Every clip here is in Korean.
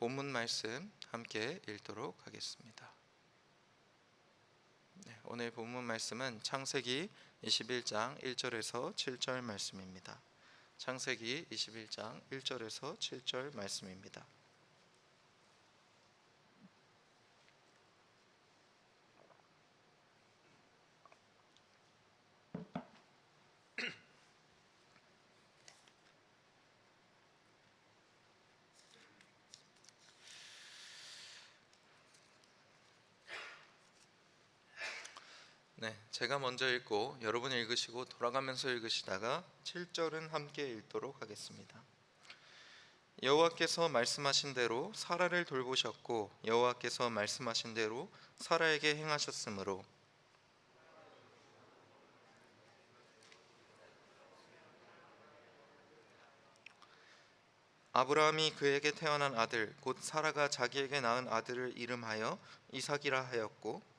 본문 말씀 함께 읽도록 하겠습니다. 오늘 본문 말씀은 창세기 21장 1절에서 7절 말씀입니다. 창세기 21장 1절에서 7절 말씀입니다. 제가 먼저 읽고 여러분이 읽으시고 돌아가면서 읽으시다가 7절은 함께 읽도록 하겠습니다. 여호와께서 말씀하신 대로 사라를 돌보셨고 여호와께서 말씀하신 대로 사라에게 행하셨으므로 아브라함이 그에게 태어난 아들 곧 사라가 자기에게 낳은 아들을 이름하여 이삭이라 하였고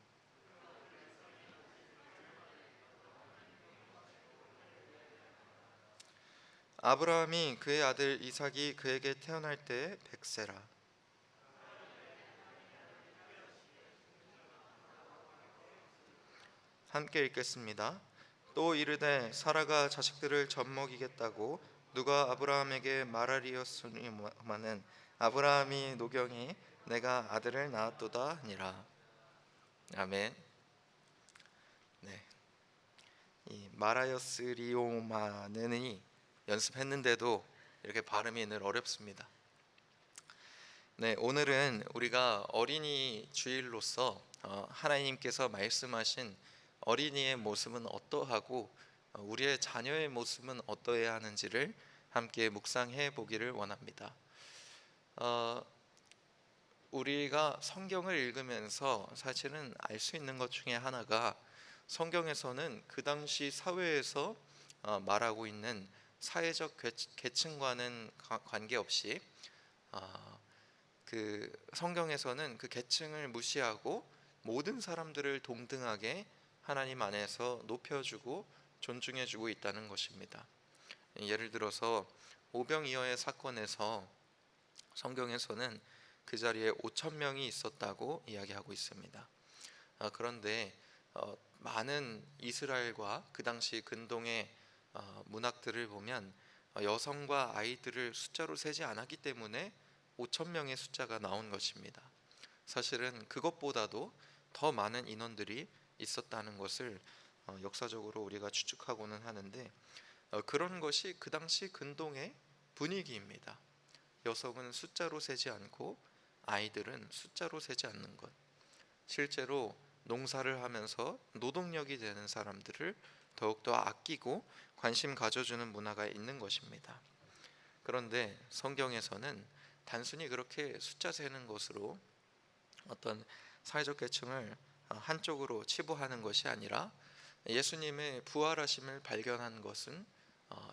아브라함이 그의 아들 이삭이 그에게 태어날 때에 100세라. 함께 읽겠습니다. 또 이르되 사라가 자식들을 젖먹이겠다고 누가 아브라함에게 말하리였으니마는 아브라함이 노경이 내가 아들을 낳았도다 하니라. 아멘. 이 마라이었으리오마는이 연습했는데도 이렇게 발음이 늘 어렵습니다. 오늘은 우리가 어린이 주일로서 하나님께서 말씀하신 어린이의 모습은 어떠하고 우리의 자녀의 모습은 어떠해야 하는지를 함께 묵상해 보기를 원합니다. 우리가 성경을 읽으면서 사실은 알 수 있는 것 중에 하나가 성경에서는 그 당시 사회에서 말하고 있는 사회적 계층과는 관계없이 그 성경에서는 그 계층을 무시하고 모든 사람들을 동등하게 하나님 안에서 높여주고 존중해주고 있다는 것입니다. 예를 들어서 오병이어의 사건에서 성경에서는 그 자리에 5,000명이 있었다고 이야기하고 있습니다. 그런데 많은 이스라엘과 그 당시 근동의 문학들을 보면 여성과 아이들을 숫자로 세지 않았기 때문에 5,000명의 숫자가 나온 것입니다. 사실은 그것보다도 더 많은 인원들이 있었다는 것을 역사적으로 우리가 추측하고는 하는데 그런 것이 그 당시 근동의 분위기입니다. 여성은 숫자로 세지 않고 아이들은 숫자로 세지 않는 것. 실제로 농사를 하면서 노동력이 되는 사람들을 더욱더 아끼고 관심 가져주는 문화가 있는 것입니다. 그런데 성경에서는 단순히 그렇게 숫자 세는 것으로 어떤 사회적 계층을 한쪽으로 치부하는 것이 아니라 예수님의 부활하심을 발견한 것은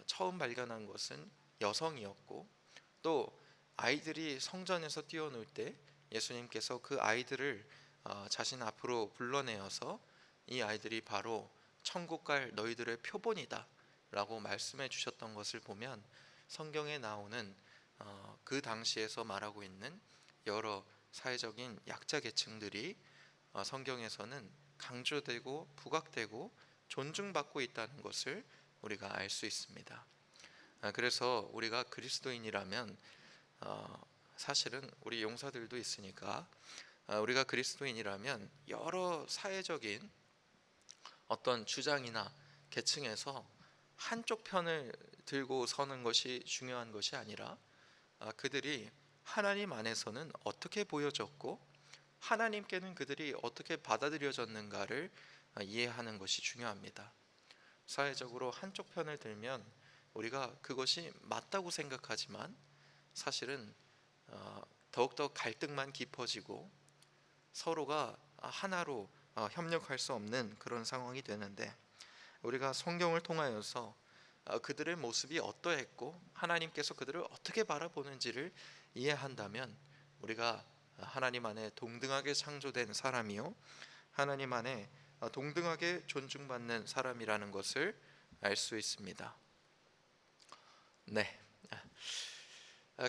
처음 발견한 것은 여성이었고 또 아이들이 성전에서 뛰어놀 때 예수님께서 그 아이들을 자신 앞으로 불러내어서 이 아이들이 바로 천국 갈 너희들의 표본이다 라고 말씀해 주셨던 것을 보면 성경에 나오는 그 당시에서 말하고 있는 여러 사회적인 약자 계층들이 성경에서는 강조되고 부각되고 존중받고 있다는 것을 우리가 알 수 있습니다. 그래서 우리가 그리스도인이라면 사실은 우리 용사들도 있으니까 우리가 그리스도인이라면 여러 사회적인 어떤 주장이나 계층에서 한쪽 편을 들고 서는 것이 중요한 것이 아니라 그들이 하나님 안에서는 어떻게 보여졌고 하나님께는 그들이 어떻게 받아들여졌는가를 이해하는 것이 중요합니다. 사회적으로 한쪽 편을 들면 우리가 그것이 맞다고 생각하지만 사실은 더욱더 갈등만 깊어지고 서로가 하나로 협력할 수 없는 그런 상황이 되는데 우리가 성경을 통하여서 그들의 모습이 어떠했고 하나님께서 그들을 어떻게 바라보는지를 이해한다면 우리가 하나님 안에 동등하게 창조된 사람이요 하나님 안에 동등하게 존중받는 사람이라는 것을 알 수 있습니다.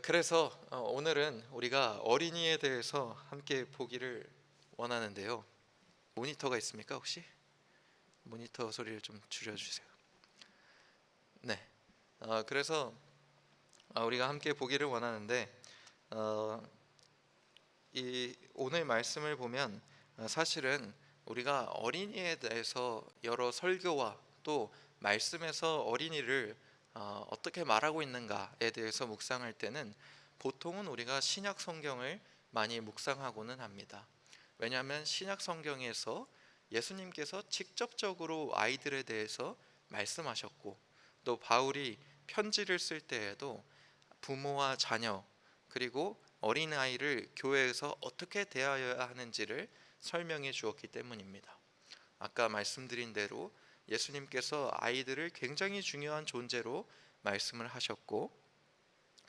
그래서 오늘은 우리가 어린이에 대해서 함께 보기를 원하는데요. 모니터가 있습니까 혹시? 모니터 소리를 좀 줄여주세요. 네. 그래서 우리가 함께 보기를 원하는데 어, 이 오늘 말씀을 보면 사실은 우리가 어린이에 대해서 여러 설교와 또 말씀에서 어린이를 어떻게 말하고 있는가에 대해서 묵상할 때는 보통은 우리가 신약 성경을 많이 묵상하고는 합니다. 왜냐하면 신약 성경에서 예수님께서 직접적으로 아이들에 대해서 말씀하셨고, 또 바울이 편지를 쓸 때에도 부모와 자녀 그리고 어린아이를 교회에서 어떻게 대하여야 하는지를 설명해 주었기 때문입니다. 아까 말씀드린 대로 예수님께서 아이들을 굉장히 중요한 존재로 말씀을 하셨고,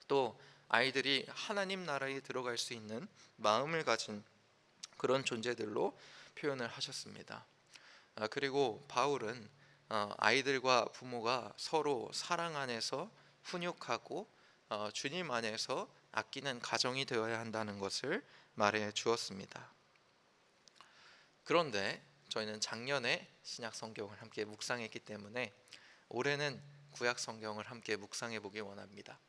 또 아이들이 하나님 나라에 들어갈 수 있는 마음을 가진 그런 존재들로 표현을 하셨습니다. 그리고 바울은 아이들과 부모가 서로 사랑 안에서 훈육하고 주님 안에서 아끼는 가정이 되어야 한다는 것을 말해 주었습니다. 그런데 저희는 작년에 신약 성경을 함께 묵상했기 때문에 올해는 구약 성경을 함께 묵상해 보기 원합니다.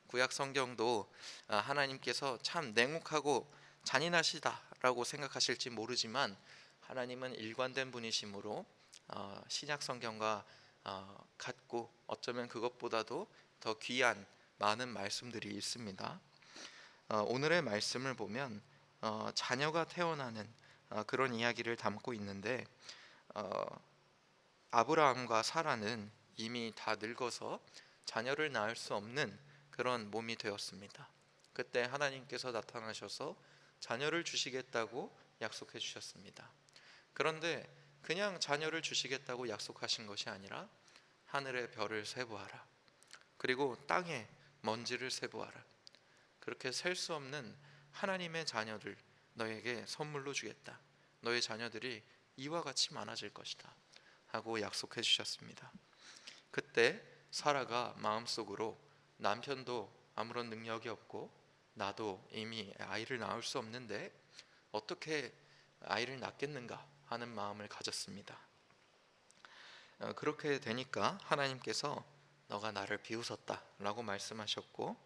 구약 성경도 하나님께서 참 냉혹하고 잔인하시다라고 생각하실지 모르지만 하나님은 일관된 분이시므로 신약 성경과 같고 어쩌면 그것보다도 더 귀한 많은 말씀들이 있습니다. 오늘의 말씀을 보면 자녀가 태어나는 그런 이야기를 담고 있는데, 어, 아브라함과 사라는 이미 다 늙어서 자녀를 낳을 수 없는 그런 몸이 되었습니다. 그때 하나님께서 나타나셔서 자녀를 주시겠다고 약속해 주셨습니다. 그런데 그냥 자녀를 주시겠다고 약속하신 것이 아니라 하늘의 별을 세보아라, 그리고 땅의 먼지를 세보아라, 그렇게 셀 수 없는 하나님의 자녀를 너에게 선물로 주겠다, 너의 자녀들이 이와 같이 많아질 것이다 하고 약속해 주셨습니다. 그때 사라가 마음속으로 남편도 아무런 능력이 없고 나도 이미 아이를 낳을 수 없는데 어떻게 아이를 낳겠는가 하는 마음을 가졌습니다. 그렇게 되니까 하나님께서 너가 나를 비웃었다 라고 말씀하셨고,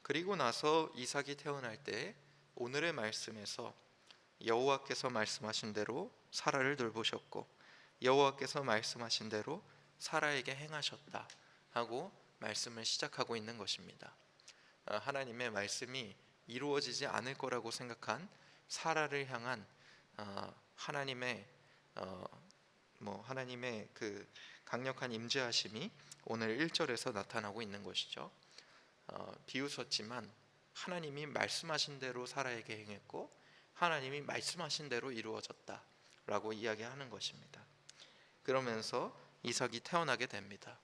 그리고 나서 이삭이 태어날 때 오늘의 말씀에서 여호와께서 말씀하신 대로 사라를 돌보셨고 여호와께서 말씀하신 대로 사라에게 행하셨다 하고 말씀을 시작하고 있는 것입니다. 하나님의 말씀이 이루어지지 않을 거라고 생각한 사라를 향한 하나님의 하나님의 그 강력한 임재하심이 오늘 1절에서 나타나고 있는 것이죠. 비웃었지만 하나님이 말씀하신 대로 사라에게 행했고 하나님이 말씀하신 대로 이루어졌다라고 이야기하는 것입니다. 그러면서 이삭이 태어나게 됩니다.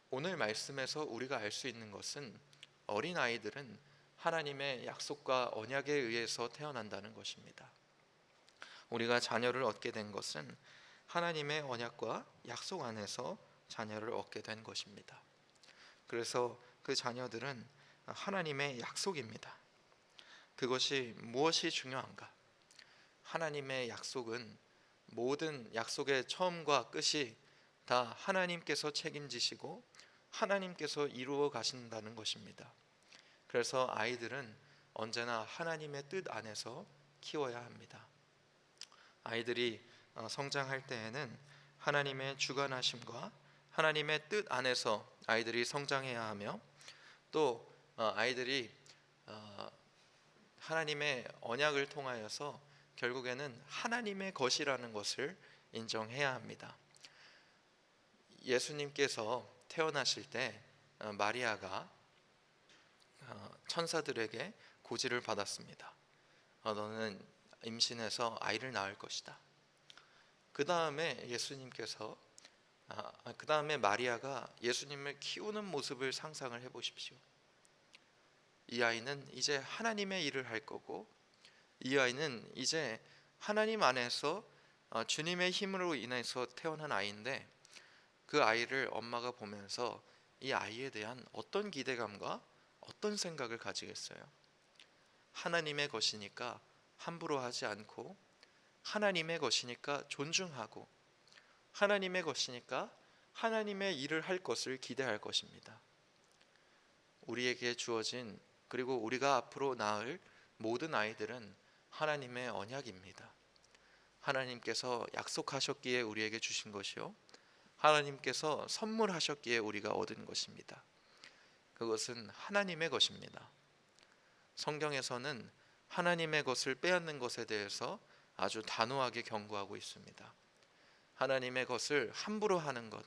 오늘 말씀에서 우리가 알 수 있는 것은 어린 아이들은 하나님의 약속과 언약에 의해서 태어난다는 것입니다. 우리가 자녀를 얻게 된 것은 하나님의 언약과 약속 안에서 자녀를 얻게 된 것입니다. 그래서 그 자녀들은 하나님의 약속입니다. 그것이 무엇이 중요한가? 하나님의 약속은 모든 약속의 처음과 끝이 다 하나님께서 책임지시고 하나님께서 이루어 가신다는 것입니다. 그래서 아이들은 언제나 하나님의 뜻 안에서 키워야 합니다. 아이들이 성장할 때에는 하나님의 주관하심과 하나님의 뜻 안에서 아이들이 성장해야 하며, 또 아이들이 하나님의 언약을 통하여서 결국에는 하나님의 것이라는 것을 인정해야 합니다. 예수님께서 태어나실 때 마리아가 천사들에게 고지를 받았습니다. 너는 임신해서 아이를 낳을 것이다. 그 다음에 마리아가 예수님을 키우는 모습을 상상을 해보십시오. 이 아이는 이제 하나님의 일을 할 거고, 이 아이는 이제 하나님 안에서 주님의 힘으로 인해서 태어난 아이인데, 그 아이를 엄마가 보면서 이 아이에 대한 어떤 기대감과 어떤 생각을 가지겠어요? 하나님의 것이니까 함부로 하지 않고, 하나님의 것이니까 존중하고, 하나님의 것이니까 하나님의 일을 할 것을 기대할 것입니다. 우리에게 주어진, 그리고 우리가 앞으로 낳을 모든 아이들은 하나님의 언약입니다. 하나님께서 약속하셨기에 우리에게 주신 것이요, 하나님께서 선물하셨기에 우리가 얻은 것입니다. 그것은 하나님의 것입니다. 성경에서는 하나님의 것을 빼앗는 것에 대해서 아주 단호하게 경고하고 있습니다. 하나님의 것을 함부로 하는 것,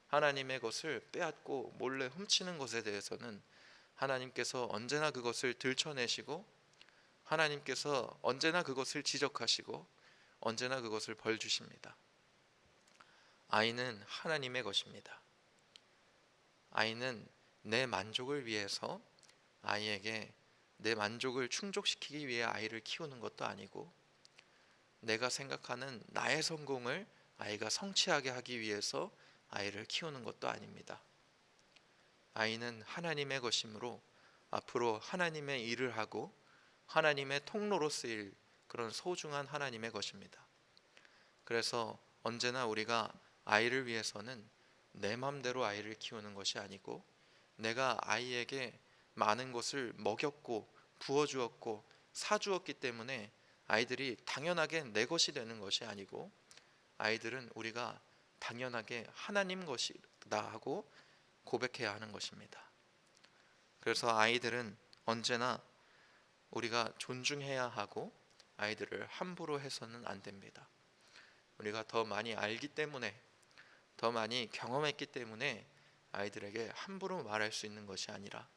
하나님의 것을 빼앗고 몰래 훔치는 것에 대해서는 하나님께서 언제나 그것을 들춰내시고, 하나님께서 언제나 그것을 지적하시고, 언제나 그것을 벌 주십니다. 아이는 하나님의 것입니다. 아이는 내 만족을 위해서, 아이에게 내 만족을 충족시키기 위해 아이를 키우는 것도 아니고, 내가 생각하는 나의 성공을 아이가 성취하게 하기 위해서 아이를 키우는 것도 아닙니다. 아이는 하나님의 것이므로 앞으로 하나님의 일을 하고 하나님의 통로로 쓰일 그런 소중한 하나님의 것입니다. 그래서 언제나 우리가 아이를 위해서는 내 맘대로 아이를 키우는 것이 아니고, 내가 아이에게 많은 것을 먹였고 부어주었고 사주었기 때문에 아이들이 당연하게 내 것이 되는 것이 아니고, 아이들은 우리가 당연하게 하나님 것이다 하고 고백해야 하는 것입니다. 그래서 아이들은 언제나 우리가 존중해야 하고, 아이들을 함부로 해서는 안 됩니다. 우리가 더 많이 알기 때문에, 더 많이 경험했기 때문에 아이들에게 함부로 말할 수 있는 것이 아니라,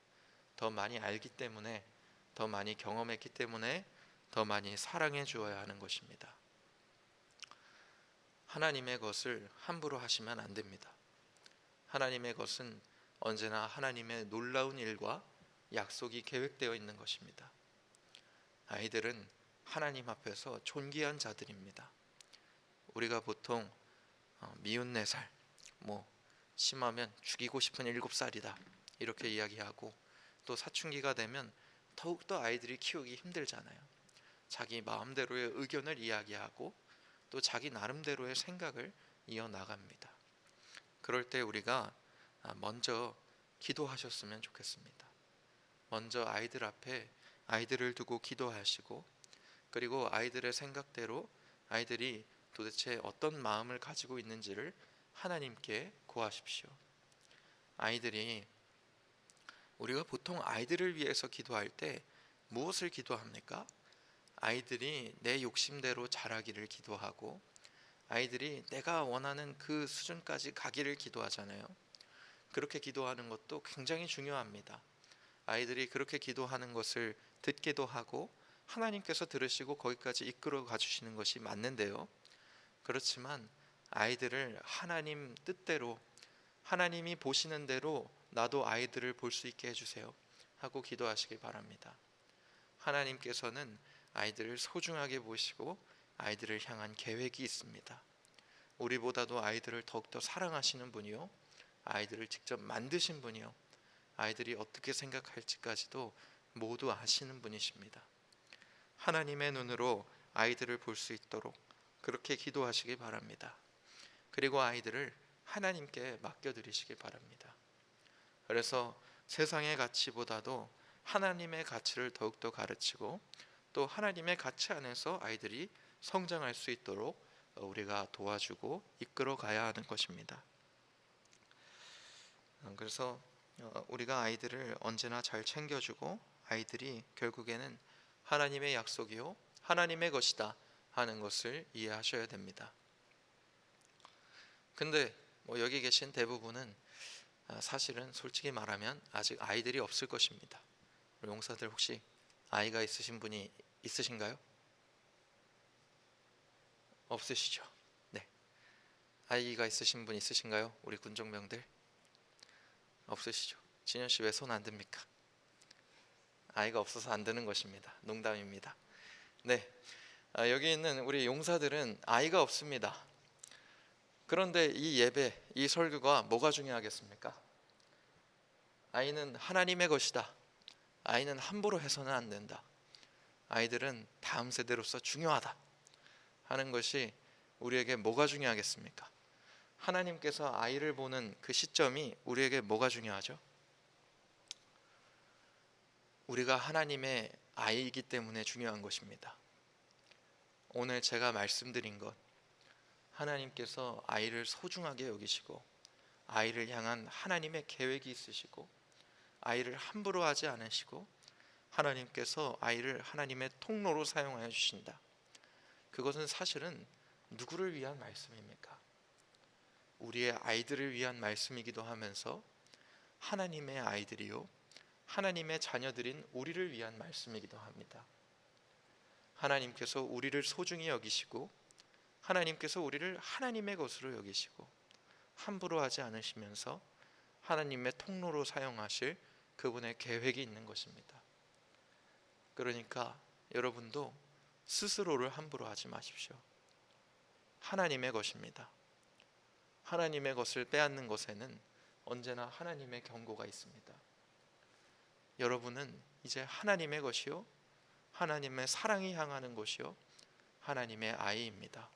더 많이 알기 때문에, 더 많이 경험했기 때문에 더 많이 사랑해 주어야 하는 것입니다. 하나님의 것을 함부로 하시면 안 됩니다. 하나님의 것은 언제나 하나님의 놀라운 일과 약속이 계획되어 있는 것입니다. 아이들은 하나님 앞에서 존귀한 자들입니다. 우리가 보통 미운 4살, 심하면 죽이고 싶은 7살이다 이렇게 이야기하고, 또 사춘기가 되면 더욱더 아이들이 키우기 힘들잖아요. 자기 마음대로의 의견을 이야기하고 또 자기 나름대로의 생각을 이어나갑니다. 그럴 때 우리가 먼저 기도하셨으면 좋겠습니다. 먼저 아이들 앞에 아이들을 두고 기도하시고, 그리고 아이들의 생각대로 아이들이 도대체 어떤 마음을 가지고 있는지를 하나님께 구하십시오. 우리가 보통 아이들을 위해서 기도할 때 무엇을 기도합니까? 아이들이 내 욕심대로 자라기를 기도하고, 아이들이 내가 원하는 그 수준까지 가기를 기도하잖아요. 그렇게 기도하는 것도 굉장히 중요합니다. 아이들이 그렇게 기도하는 것을 듣기도 하고 하나님께서 들으시고 거기까지 이끌어 가주시는 것이 맞는데요, 그렇지만 아이들을 하나님 뜻대로, 하나님이 보시는 대로 나도 아이들을 볼 수 있게 해주세요 하고 기도하시기 바랍니다. 하나님께서는 아이들을 소중하게 보시고 아이들을 향한 계획이 있습니다. 우리보다도 아이들을 더욱더 사랑하시는 분이요, 아이들을 직접 만드신 분이요, 아이들이 어떻게 생각할지까지도 모두 아시는 분이십니다. 하나님의 눈으로 아이들을 볼 수 있도록 그렇게 기도하시기 바랍니다. 그리고 아이들을 하나님께 맡겨드리시기 바랍니다. 그래서 세상의 가치보다도 하나님의 가치를 더욱더 가르치고, 또 하나님의 가치 안에서 아이들이 성장할 수 있도록 우리가 도와주고 이끌어 가야 하는 것입니다. 그래서 우리가 아이들을 언제나 잘 챙겨주고, 아이들이 결국에는 하나님의 약속이요 하나님의 것이다 하는 것을 이해하셔야 됩니다. 근데 여기 계신 대부분은 사실은 솔직히 말하면 아직 아이들이 없을 것입니다. 우리 용사들 혹시 아이가 있으신 분이 있으신가요? 없으시죠? 네. 아이가 있으신 분 있으신가요? 우리 군종병들 없으시죠? 진현 씨 왜 손 안 듭니까? 아이가 없어서 안 드는 것입니다. 농담입니다. 네. 여기 있는 우리 용사들은 아이가 없습니다. 그런데 이 예배, 이 설교가 뭐가 중요하겠습니까? 아이는 하나님의 것이다. 아이는 함부로 해서는 안 된다. 아이들은 다음 세대로서 중요하다 하는 것이 우리에게 뭐가 중요하겠습니까? 하나님께서 아이를 보는 그 시점이 우리에게 뭐가 중요하죠? 우리가 하나님의 아이이기 때문에 중요한 것입니다. 오늘 제가 말씀드린 것, 하나님께서 아이를 소중하게 여기시고 아이를 향한 하나님의 계획이 있으시고 아이를 함부로 하지 않으시고 하나님께서 아이를 하나님의 통로로 사용하여 주신다. 그것은 사실은 누구를 위한 말씀입니까? 우리의 아이들을 위한 말씀이기도 하면서 하나님의 아이들이요 하나님의 자녀들인 우리를 위한 말씀이기도 합니다. 하나님께서 우리를 소중히 여기시고 하나님께서 우리를 하나님의 것으로 여기시고 함부로 하지 않으시면서 하나님의 통로로 사용하실 그분의 계획이 있는 것입니다. 그러니까 여러분도 스스로를 함부로 하지 마십시오. 하나님의 것입니다. 하나님의 것을 빼앗는 것에는 언제나 하나님의 경고가 있습니다. 여러분은 이제 하나님의 것이요 하나님의 사랑이 향하는 것이요 하나님의 아이입니다.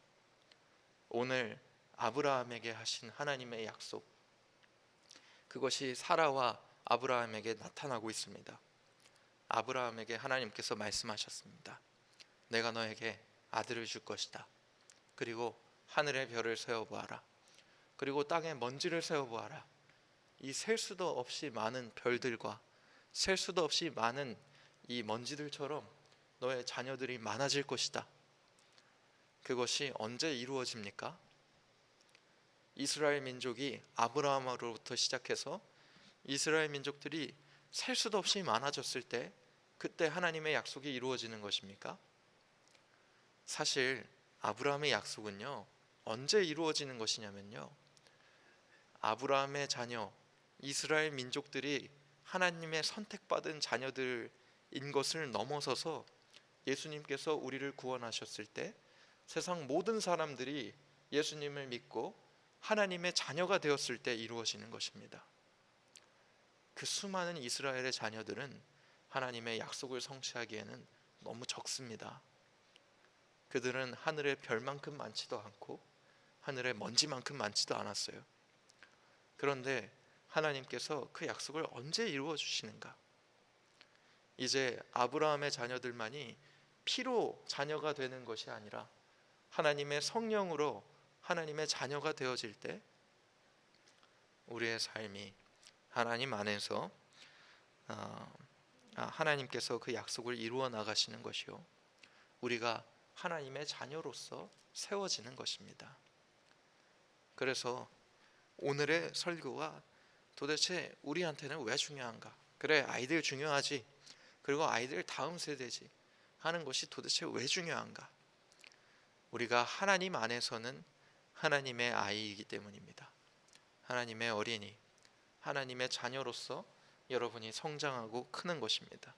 오늘 아브라함에게 하신 하나님의 약속, 그것이 사라와 아브라함에게 나타나고 있습니다. 아브라함에게 하나님께서 말씀하셨습니다. 내가 너에게 아들을 줄 것이다. 그리고 하늘의 별을 세어보아라. 그리고 땅의 먼지를 세어보아라. 이 셀 수도 없이 많은 별들과 셀 수도 없이 많은 이 먼지들처럼 너의 자녀들이 많아질 것이다. 그것이 언제 이루어집니까? 이스라엘 민족이 아브라함으로부터 시작해서 이스라엘 민족들이 셀 수도 없이 많아졌을 때 그때 하나님의 약속이 이루어지는 것입니까? 사실 아브라함의 약속은요 언제 이루어지는 것이냐면요 아브라함의 자녀 이스라엘 민족들이 하나님의 선택받은 자녀들인 것을 넘어서서 예수님께서 우리를 구원하셨을 때 세상 모든 사람들이 예수님을 믿고 하나님의 자녀가 되었을 때 이루어지는 것입니다. 그 수많은 이스라엘의 자녀들은 하나님의 약속을 성취하기에는 너무 적습니다. 그들은 하늘의 별만큼 많지도 않고 하늘의 먼지만큼 많지도 않았어요. 그런데 하나님께서 그 약속을 언제 이루어 주시는가? 이제 아브라함의 자녀들만이 피로 자녀가 되는 것이 아니라 하나님의 성령으로 하나님의 자녀가 되어질 때 우리의 삶이 하나님 안에서 하나님께서 그 약속을 이루어 나가시는 것이요 우리가 하나님의 자녀로서 세워지는 것입니다. 그래서 오늘의 설교가 도대체 우리한테는 왜 중요한가? 그래, 아이들 중요하지. 그리고 아이들 다음 세대지 하는 것이 도대체 왜 중요한가? 우리가 하나님 안에서는 하나님의 아이이기 때문입니다. 하나님의 어린이, 하나님의 자녀로서 여러분이 성장하고 크는 것입니다.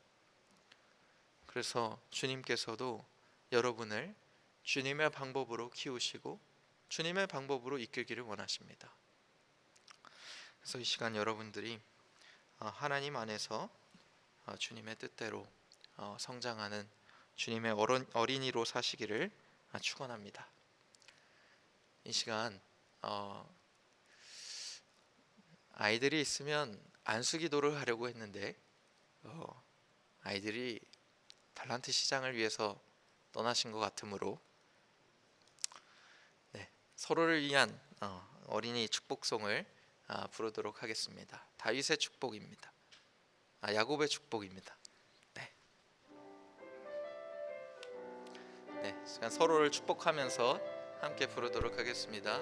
그래서 주님께서도 여러분을 주님의 방법으로 키우시고 주님의 방법으로 이끌기를 원하십니다. 그래서 이 시간 여러분들이 하나님 안에서 주님의 뜻대로 성장하는 주님의 어린이로 사시기를 축원합니다. 이 시간 아이들이 있으면 안수기도를 하려고 했는데 아이들이 달란트 시장을 위해서 떠나신 것 같으므로 서로를 위한 어린이 축복송을 부르도록 하겠습니다. 다윗의 축복입니다. 야곱의 축복입니다. 시간 서로를 축복하면서 함께 부르도록 하겠습니다.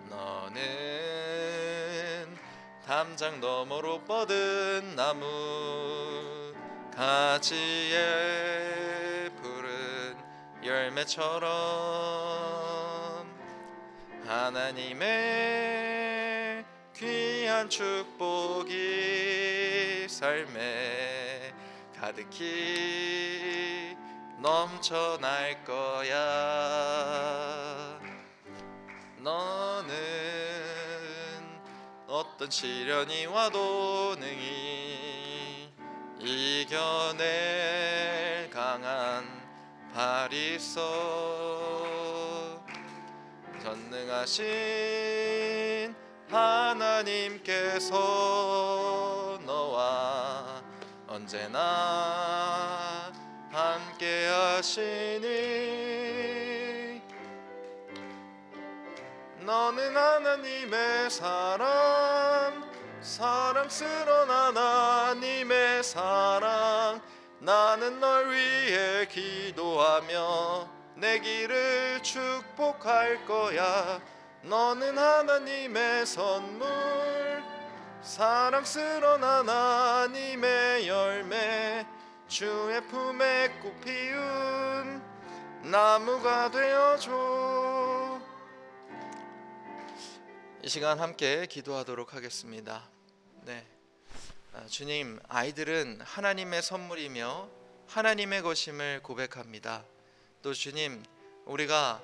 너는 담장 너머로 뻗은 나무 가지에 푸른 열매처럼 하나님의 귀한 축복이 삶에 가득히 넘쳐날 거야. 너는 어떤 시련이 와도 능히 이겨낼 강한 발이 있어. 전능하신 하나님께서 너와 언제나 함께 하시니 너는 하나님의 사랑스러운 하나님의 사랑. 나는 널 위해 기도하며 내 길을 축복할 거야. 너는 하나님의 선물, 사랑스러운 하나님의 열매, 주의 품에 꽃 피운 나무가 되어줘. 이 시간 함께 기도하도록 하겠습니다. 네, 주님, 아이들은 하나님의 선물이며 하나님의 것임을 고백합니다. 또 주님, 우리가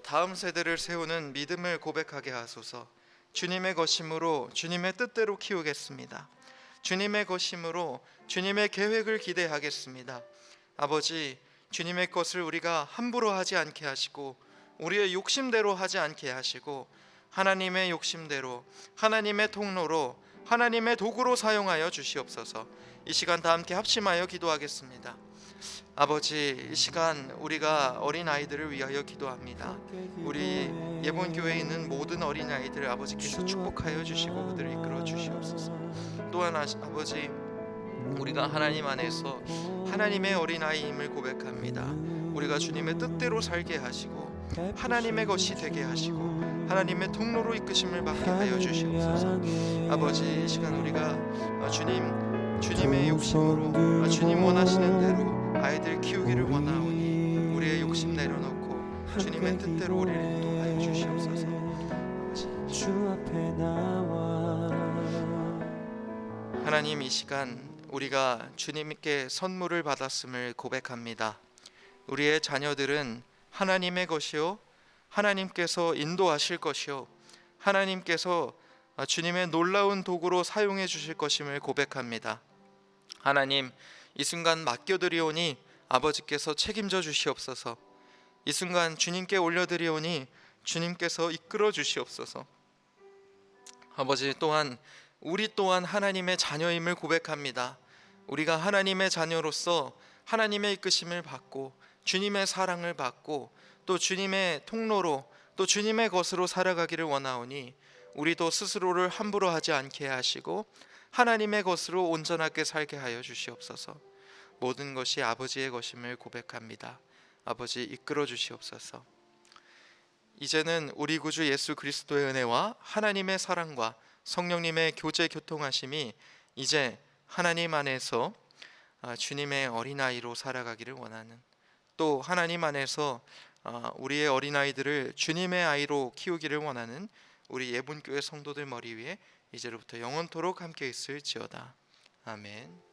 다음 세대를 세우는 믿음을 고백하게 하소서. 주님의 것임으로 주님의 뜻대로 키우겠습니다. 주님의 것임으로 주님의 계획을 기대하겠습니다. 아버지, 주님의 것을 우리가 함부로 하지 않게 하시고 우리의 욕심대로 하지 않게 하시고 하나님의 욕심대로, 하나님의 통로로, 하나님의 도구로 사용하여 주시옵소서. 이 시간 다 함께 합심하여 기도하겠습니다. 아버지, 이 시간 우리가 어린아이들을 위하여 기도합니다. 우리 예본교회에 있는 모든 어린아이들 아버지께서 축복하여 주시고 그들을 이끌어 주시옵소서. 또한 아버지, 우리가 하나님 안에서 하나님의 어린아이임을 고백합니다. 우리가 주님의 뜻대로 살게 하시고 하나님의 것이 되게 하시고 하나님의 통로로 이끄심을 받게 하여 주시옵소서. 아버지, 이 시간 우리가 주님의 욕심으로 주님 원하시는 대로 아이들 키우기를 원하오니 우리의 욕심 내려놓고 주님의 뜻대로 우리를 인도하여 주시옵소서. 주 앞에 나와 하나님, 이 시간 우리가 주님께 선물을 받았음을 고백합니다. 우리의 자녀들은 하나님의 것이요, 하나님께서 인도하실 것이요, 하나님께서 주님의 놀라운 도구로 사용해 주실 것임을 고백합니다. 하나님, 이 순간 맡겨드리오니 아버지께서 책임져 주시옵소서. 이 순간 주님께 올려드리오니 주님께서 이끌어 주시옵소서. 아버지, 또한 우리 또한 하나님의 자녀임을 고백합니다. 우리가 하나님의 자녀로서 하나님의 이끄심을 받고 주님의 사랑을 받고 또 주님의 통로로 또 주님의 것으로 살아가기를 원하오니 우리도 스스로를 함부로 하지 않게 하시고 하나님의 것으로 온전하게 살게 하여 주시옵소서. 모든 것이 아버지의 것임을 고백합니다. 아버지, 이끌어 주시옵소서. 이제는 우리 구주 예수 그리스도의 은혜와 하나님의 사랑과 성령님의 교제 교통하심이 이제 하나님 안에서 주님의 어린아이로 살아가기를 원하는, 또 하나님 안에서 우리의 어린아이들을 주님의 아이로 키우기를 원하는 우리 예본교회 성도들 머리 위에 이제로부터 영원토록 함께 있을지어다. 아멘.